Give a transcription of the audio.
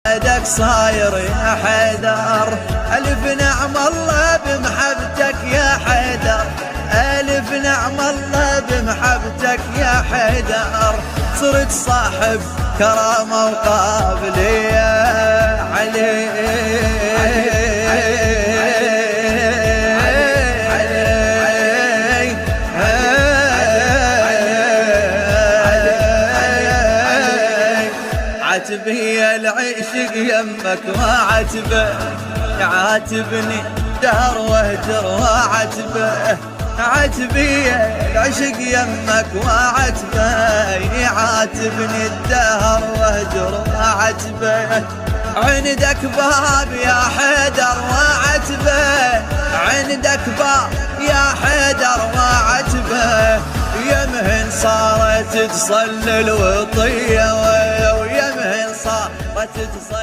بعدك صاير يا حيدر، ألف نعم الله بمحبتك يا حيدر، ألف نعم الله بمحبتك يا حيدر، صرت صاحب كرامة وقابلية عليك. عاتبي العشق يمك وعاتبه، يعاتبني دهر واهجر وعاتبه، عاتبي العشق يمك وعاتبه، يعاتبني الدهر واهجر وعاتبه، عندك باب يا حيدر وعاتبه، عندك باب يا حيدر وعاتبه، يمهن صارت تصلي الوطية ويمهن صارت تصلي